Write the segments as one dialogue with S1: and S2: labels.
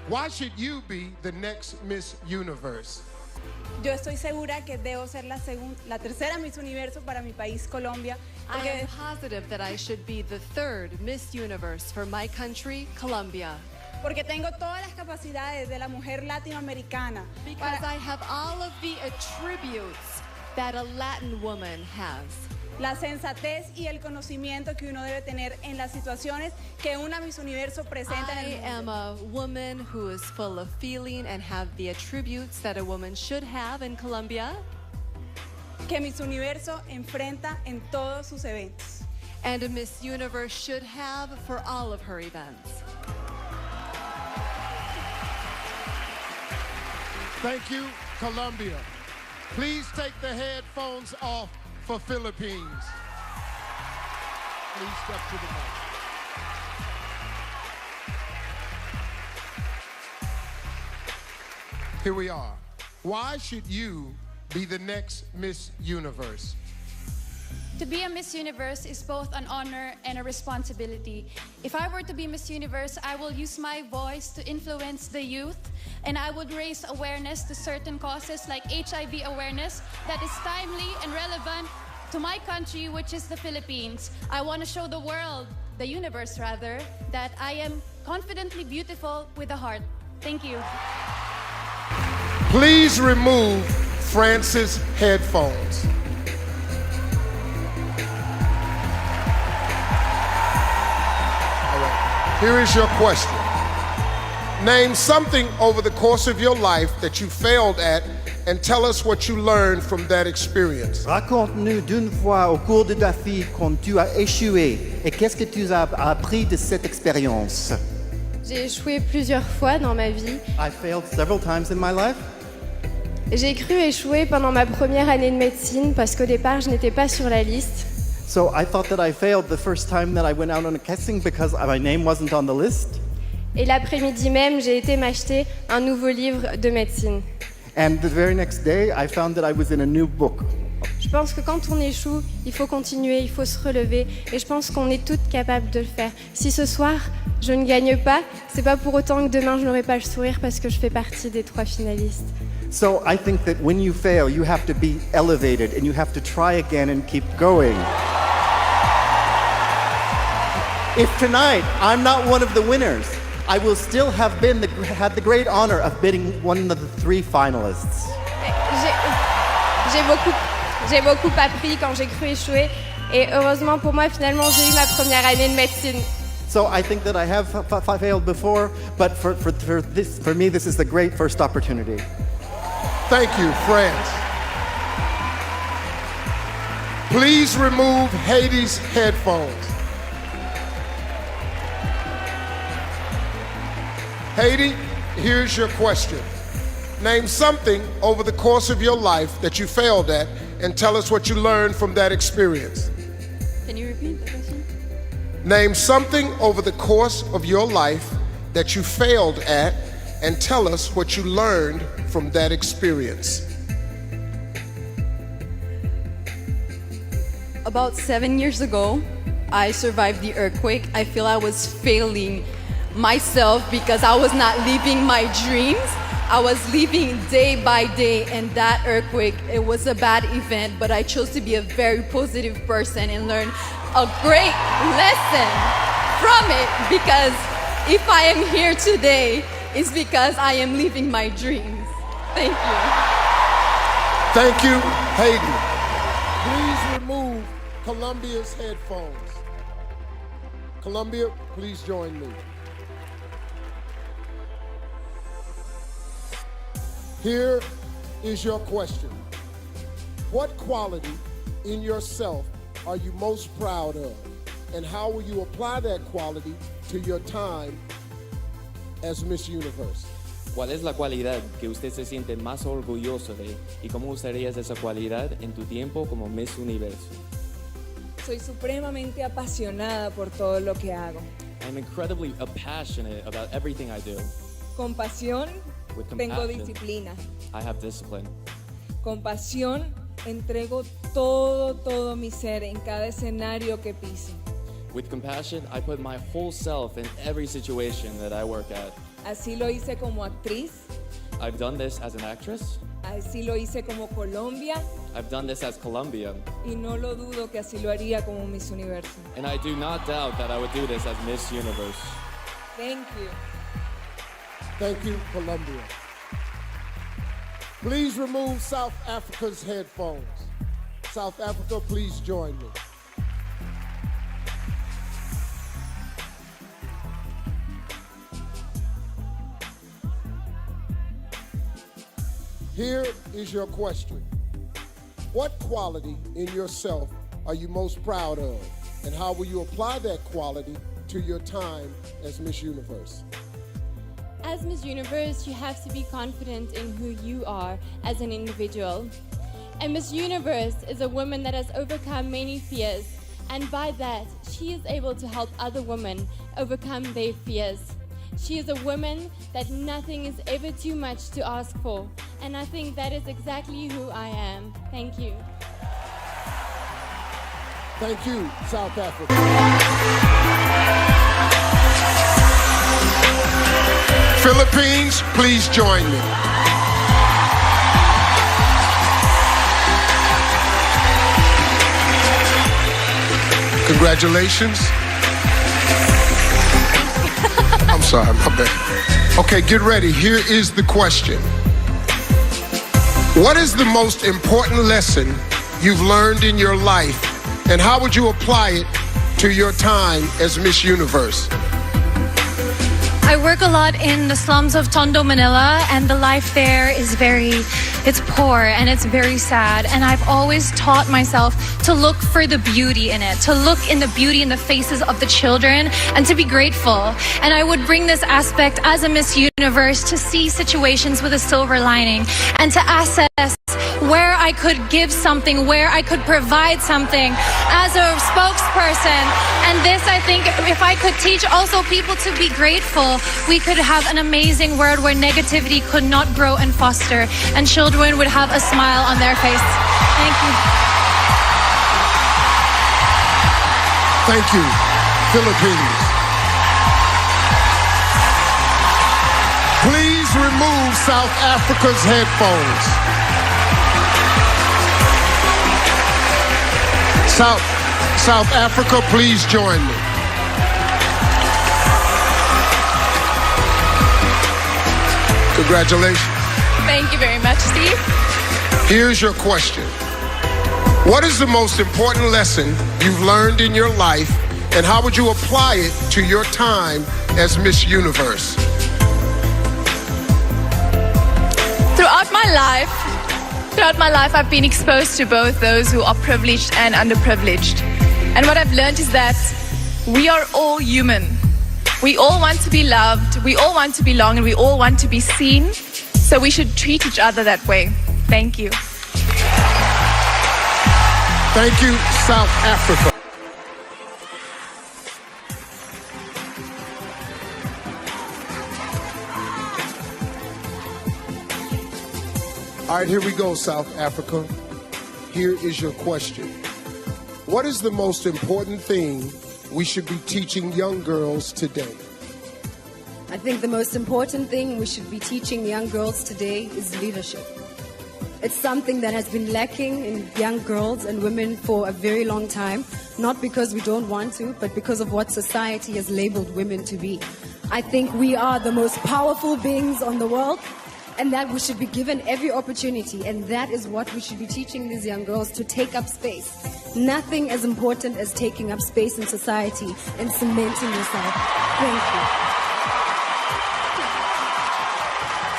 S1: Why should you be the next Miss Universe?
S2: Yo estoy segura que debo ser la tercera Miss Universo para mi país, Colombia.
S3: I am positive that I should be the third Miss Universe for my country, Colombia.
S2: Porque tengo todas las capacidades de la mujer latinoamericana.
S3: Because I have all of the attributes that a Latin woman has.
S2: La sensatez y el conocimiento que uno debe tener en las situaciones que una Miss Universo presenta en el mundo.
S3: I am a woman who is full of feeling and have the attributes that a woman should have in Colombia.
S2: Que Miss Universo enfrenta en todos sus eventos.
S3: And a Miss Universe should have for all of her events.
S1: Thank you, Colombia. Please take the headphones off for Philippines. Please step to the mic. Here we are. Why should you be the next Miss Universe?
S4: To be a Miss Universe is both an honor and a responsibility. If I were to be Miss Universe, I will use my voice to influence the youth, and I would raise awareness to certain causes like HIV awareness that is timely and relevant to my country, which is the Philippines. I want to show the world, the universe rather, that I am confidently beautiful with a heart. Thank you.
S1: Please remove Francis' headphones. Here is your question. Name something over the course of your life that you failed at and tell us what you learned from that experience.
S5: Raconte-nous d'une fois au cours de ta vie quand tu as échoué et qu'est-ce que tu as appris de cette expérience.
S6: J'ai échoué plusieurs fois dans ma vie.
S5: I failed several times in my life.
S6: J'ai cru échouer pendant ma première année de médecine parce qu'au départ, je n'étais pas sur la liste.
S5: So I thought that I failed the first time that I went out on a casting because my name wasn't on the list.
S6: Et l'après-midi même, j'ai été m'acheter un nouveau livre de médecine.
S5: And the very next day, I found that I was in a new book.
S6: Je pense que quand on échoue, il faut continuer, il faut se relever. Et je pense qu'on est toutes capables de le faire. Si ce soir, je ne gagne pas, c'est pas pour autant que demain, je n'aurai pas le sourire parce que je fais partie des 3 finalistes.
S5: So I think that when you fail, you have to be elevated and you have to try again and keep going. If tonight I'm not one of the winners, I will still have had the great honor of being one of the 3 finalists.
S6: J'ai beaucoup appris quand j'ai cru échouer. Et heureusement pour moi, finalement, j'ai eu ma première année de médecine.
S5: So I think that I have failed before, but for me, this is the great first opportunity.
S1: Thank you, France. Please remove Haiti's headphones. Haiti, here's your question. Name something over the course of your life that you failed at and tell us what you learned from that experience.
S3: Can you repeat the question?
S1: Name something over the course of your life that you failed at and tell us what you learned from that experience.
S7: About 7 years ago, I survived the earthquake. I feel I was failing myself because I was not living my dreams. I was living day by day, and that earthquake, it was a bad event, but I chose to be a very positive person and learn a great lesson from it, because if I am here today, it's because I am living my dreams. Thank you.
S1: Thank you, Haiti. Please remove Colombia's headphones. Colombia, please join me. Here is your question. What quality in yourself are you most proud of? And how will you apply that quality to your time as Miss Universe?
S8: ¿Cuál es la cualidad que usted se siente más orgulloso de y cómo usarías esa cualidad en tu tiempo como Miss Universo?
S9: Soy supremamente apasionada por todo lo que hago.
S8: I'm incredibly passionate about everything I do.
S9: Con pasión,
S8: With
S9: tengo
S8: compassion,
S9: disciplina.
S8: I have discipline.
S9: Con pasión, entrego todo mi ser en cada escenario que piso.
S8: With compassion, I put my whole self in every situation that I work at.
S9: Así lo hice como actriz.
S8: I've done this as an actress.
S9: Así lo hice como Colombia.
S8: I've done this as Colombia.
S9: Y no lo dudo que así lo haría como Miss Universo.
S8: And I do not doubt that I would do this as Miss Universe.
S9: Thank you.
S1: Thank you, Colombia. Please remove South Africa's headphones. South Africa, please join me. Here is your question. What quality in yourself are you most proud of? And how will you apply that quality to your time as Miss Universe?
S6: As Miss Universe, you have to be confident in who you are as an individual. And Miss Universe is a woman that has overcome many fears, and by that, she is able to help other women overcome their fears. She is a woman that nothing is ever too much to ask for, and I think that is exactly who I am. Thank you.
S1: Thank you, South Africa. Philippines, please join me. Congratulations. I'm sorry, my bad. Okay, get ready. Here is the question. What is the most important lesson you've learned in your life, and how would you apply it to your time as Miss Universe?
S10: I work a lot in the slums of Tondo, Manila, and the life there is it's poor and it's very sad. And I've always taught myself to look for the beauty in it, to look in the beauty in the faces of the children and to be grateful. And I would bring this aspect as a Miss Universe to see situations with a silver lining and to assess where I could give something, where I could provide something as a spokesperson. And this, I think, if I could teach also people to be grateful, we could have an amazing world where negativity could not grow and foster, and children would have a smile on their face. Thank you.
S1: Thank you, Philippines. Please remove South Africa's headphones. South Africa, please join me. Congratulations.
S7: Thank you very much, Steve.
S1: Here's your question. What is the most important lesson you've learned in your life, and how would you apply it to your time as Miss Universe?
S7: Throughout my life, I've been exposed to both those who are privileged and underprivileged. And what I've learned is that we are all human. We all want to be loved, we all want to belong, and we all want to be seen. So we should treat each other that way. Thank you.
S1: Thank you, South Africa. All right, here we go, South Africa. Here is your question. What is the most important thing we should be teaching young girls today?
S11: I think the most important thing we should be teaching young girls today is leadership. It's something that has been lacking in young girls and women for a very long time, not because we don't want to, but because of what society has labeled women to be. I think we are the most powerful beings on the world, and that we should be given every opportunity, and that is what we should be teaching these young girls, to take up space. Nothing as important as taking up space in society and cementing yourself. Thank you.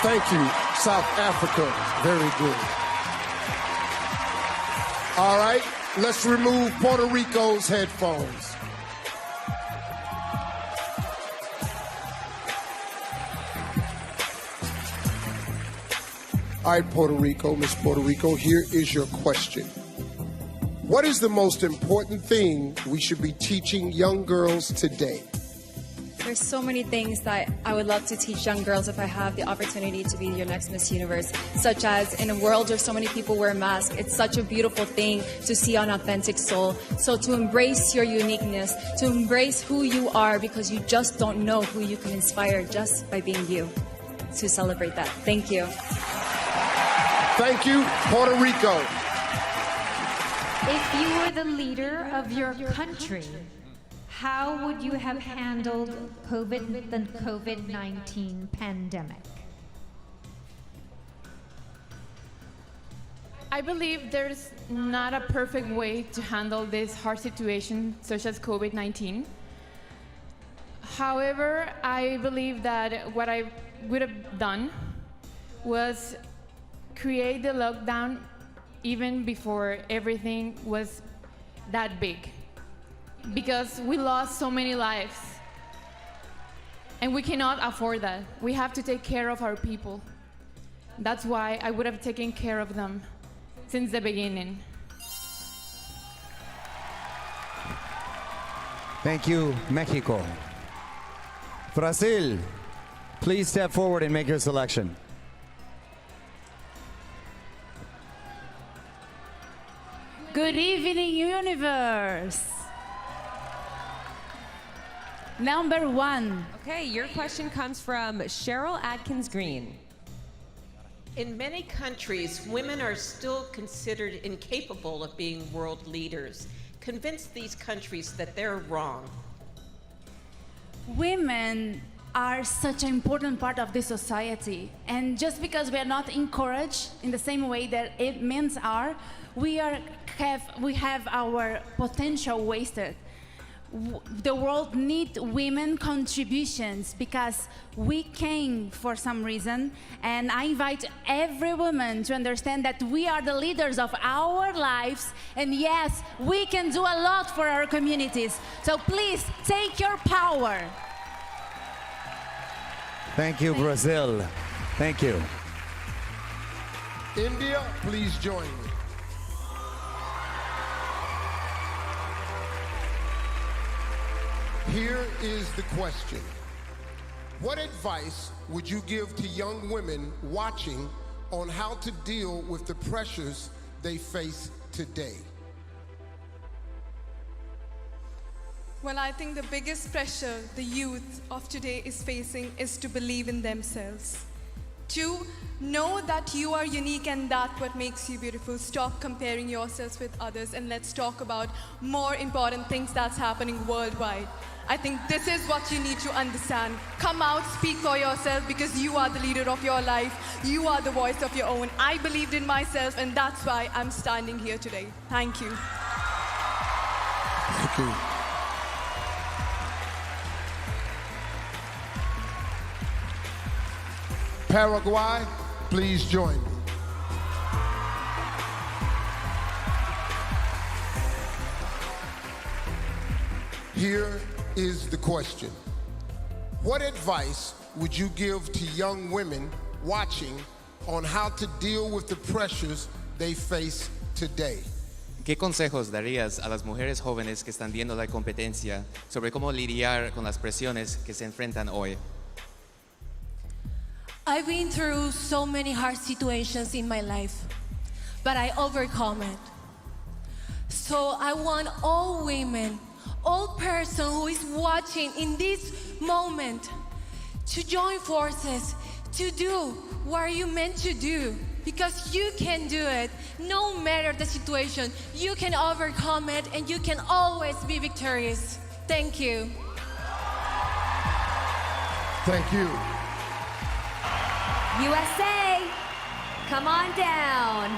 S1: Thank you, South Africa. Very good. All right, let's remove Puerto Rico's headphones. All right, Puerto Rico, Miss Puerto Rico, here is your question. What is the most important thing we should be teaching young girls today?
S12: There's so many things that I would love to teach young girls if I have the opportunity to be your next Miss Universe, such as in a world where so many people wear masks, it's such a beautiful thing to see an authentic soul. So to embrace your uniqueness, to embrace who you are, because you just don't know who you can inspire just by being you. To celebrate that. Thank you.
S1: Thank you, Puerto Rico.
S13: If you were the leader of your country, how would you have handled the COVID-19 pandemic?
S14: I believe there's not a perfect way to handle this hard situation such as COVID-19. However, I believe that what I would have done was create the lockdown even before everything was that big. Because we lost so many lives. And we cannot afford that. We have to take care of our people. That's why I would have taken care of them since the beginning.
S15: Thank you, Mexico. Brazil, please step forward and make your selection.
S16: Good evening, universe. Number 1.
S17: Okay, your question comes from Cheryl Adkins Green.
S18: In many countries, women are still considered incapable of being world leaders. Convince these countries that they're wrong.
S16: Women are such an important part of this society, and just because we are not encouraged in the same way that men are, we have our potential wasted. The world needs women contributions because we came for some reason, and I invite every woman to understand that we are the leaders of our lives, and yes, we can do a lot for our communities. So please take your power.
S15: Thank you, Brazil. Thank you.
S1: India, please join me. Here is the question. What advice would you give to young women watching on how to deal with the pressures they face today?
S19: Well, I think the biggest pressure the youth of today is facing is to believe in themselves. To know that you are unique and that's what makes you beautiful. Stop comparing yourselves with others and let's talk about more important things that's happening worldwide. I think this is what you need to understand. Come out, speak for yourself because you are the leader of your life. You are the voice of your own. I believed in myself and that's why I'm standing here today. Thank you.
S1: Thank you. Paraguay, please join me. Here is the question. What advice would you give to young women watching on how to deal with the pressures they face today?
S8: ¿Qué consejos darías a las mujeres jóvenes que están viendo la competencia sobre cómo lidiar con las presiones que se enfrentan hoy?
S20: I've been through so many hard situations in my life, but I overcome it. So I want all women, all person who is watching in this moment to join forces, to do what you're meant to do, because you can do it. No matter the situation, you can overcome it and you can always be victorious. Thank you.
S1: Thank you.
S21: USA, come on down.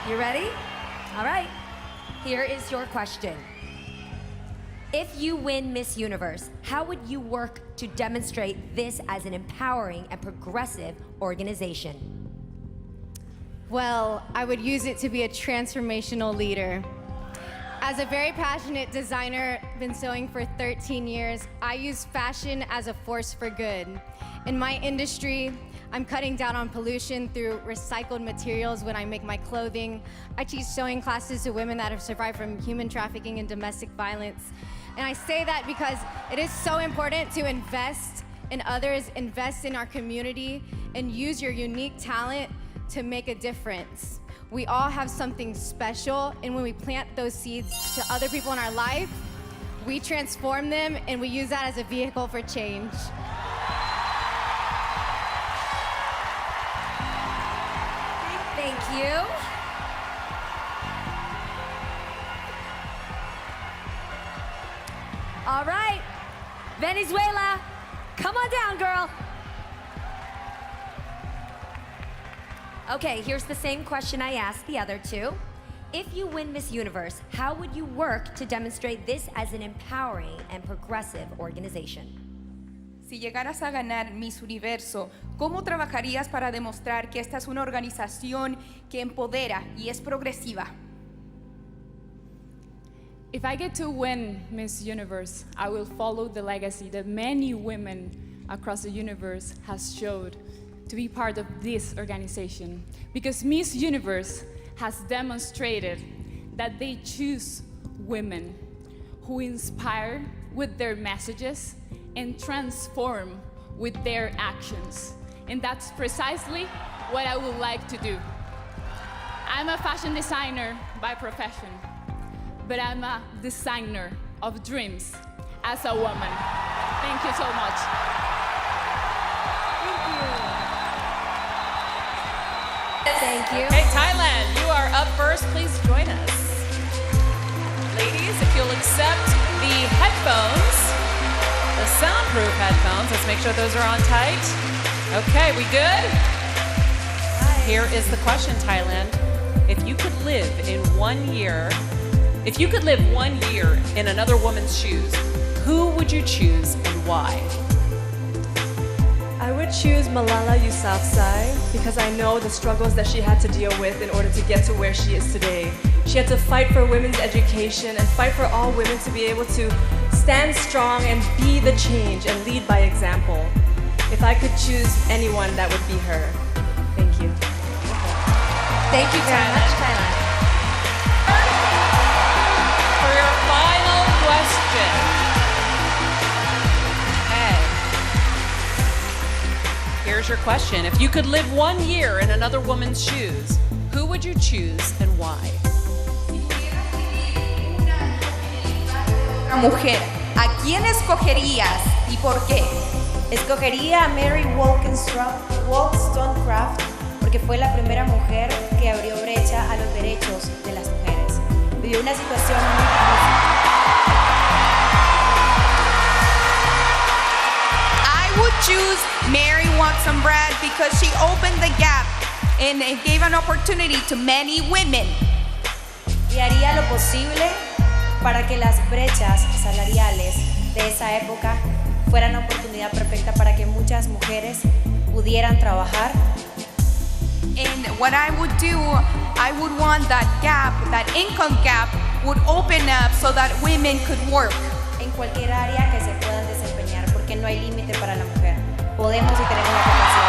S21: You ready? All right. Here is your question. If you win Miss Universe, how would you work to demonstrate this as an empowering and progressive organization?
S6: Well, I would use it to be a transformational leader. As a very passionate designer, been sewing for 13 years, I use fashion as a force for good. In my industry,
S2: I'm cutting down on pollution through recycled materials when I make my clothing. I teach sewing classes to women that have survived from human trafficking and domestic violence. And I say that because it is so important to invest in others, invest in our community, and use your unique talent to make a difference. We all have something special, and when we plant those seeds to other people in our life, we transform them, and we use that as a vehicle for change.
S21: Thank you. All right, Venezuela, come on down, girl. Okay, here's the same question I asked the other two. If you win Miss Universe, how would you work to demonstrate this as an empowering and progressive organization?
S22: Si llegaras a ganar Miss Universo, ¿cómo trabajarías para demostrar que esta es una organización que empodera y es progresiva?
S23: If I get to win Miss Universe, I will follow the legacy that many women across the universe has showed to be part of this organization. Because Miss Universe has demonstrated that they choose women who inspire with their messages and transform with their actions. And that's precisely what I would like to do. I'm a fashion designer by profession, but I'm a designer of dreams as a woman. Thank you so much.
S21: Thank you.
S24: Okay, Thailand, you are up first. Please join us. Ladies, if you'll accept the headphones, the soundproof headphones. Let's make sure those are on tight. Okay, we good? Here is the question, Thailand. If you could live in 1 year, if you could live 1 year in another woman's shoes, who would you choose and why?
S25: I would choose Malala Yousafzai because I know the struggles that she had to deal with in order to get to where she is today. She had to fight for women's education and fight for all women to be able to stand strong and be the change and lead by example. If I could choose anyone, that would be her. Thank you.
S21: Thank you very much, Thailand.
S24: For your final question. Here's your question. If you could live 1 year in another woman's shoes, who would you choose and why?
S22: Una mujer, ¿a quién escogerías y por qué?
S21: Escogería a Mary Wollstonecraft porque fue la primera mujer que abrió brecha a los derechos de las mujeres. Vivió una situación muy difícil.
S22: I would choose Mary Wollstonecraft because she opened the gap and gave an opportunity to many women.
S21: Y haría lo posible para que las brechas salariales de esa época fueran una oportunidad perfecta para que muchas mujeres pudieran trabajar.
S22: And what I would do, I would want that gap, that income gap, would open up so that women could work.
S21: En cualquier área que se puedan desempeñar, porque no hay límite para la mujer. Podemos y tenemos la capacidad.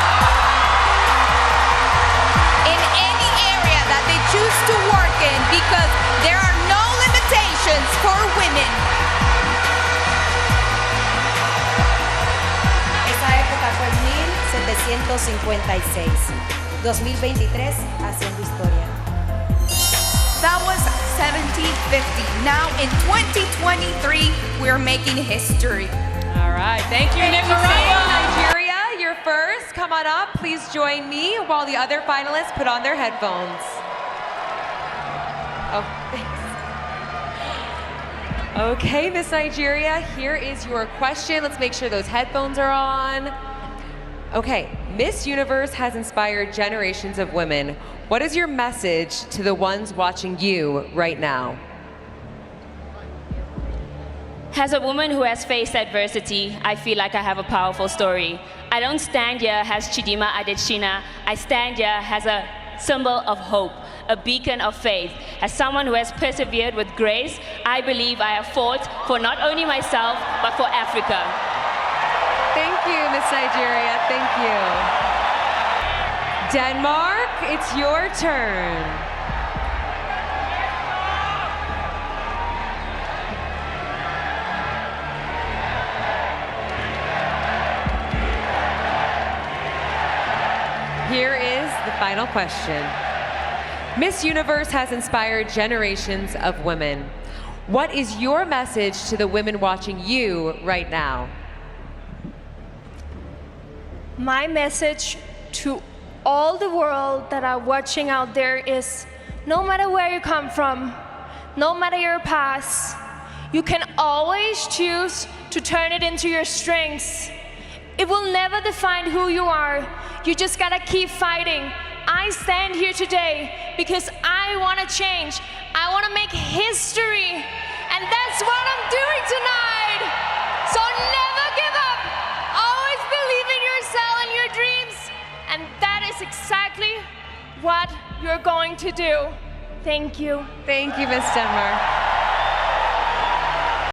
S22: In any area that they choose to work in, because there are no limitations for women.
S21: Esa época fue 1756. 2023 haciendo historia.
S22: That was 1750. Now in 2023, we're making history.
S24: All right, thank you, Nicaragua.
S26: Nigeria, you're first. Come on up. Please join me while the other finalists put on their headphones. Oh, thanks. Okay, Miss Nigeria, here is your question. Let's make sure those headphones are on. Okay, Miss Universe has inspired generations of women. What is your message to the ones watching you right now?
S27: As a woman who has faced adversity, I feel like I have a powerful story. I don't stand here as Chidima Adetshina. I stand here as a symbol of hope, a beacon of faith. As someone who has persevered with grace, I believe I have fought for not only myself, but for Africa.
S26: Thank you, Miss Nigeria. Thank you. Denmark, it's your turn. Here is the final question. Miss Universe has inspired generations of women. What is your message to the women watching you right now?
S3: My message to all the world that are watching out there is, no matter where you come from, no matter your past, you can always choose to turn it into your strengths. It will never define who you are. You just gotta keep fighting. I stand here today because I wanna change. I wanna make history. And that's what I'm doing tonight. So never give up. Always believe in yourself and your dreams. And that is exactly what you're going to do. Thank you.
S26: Thank you, Miss Denmark.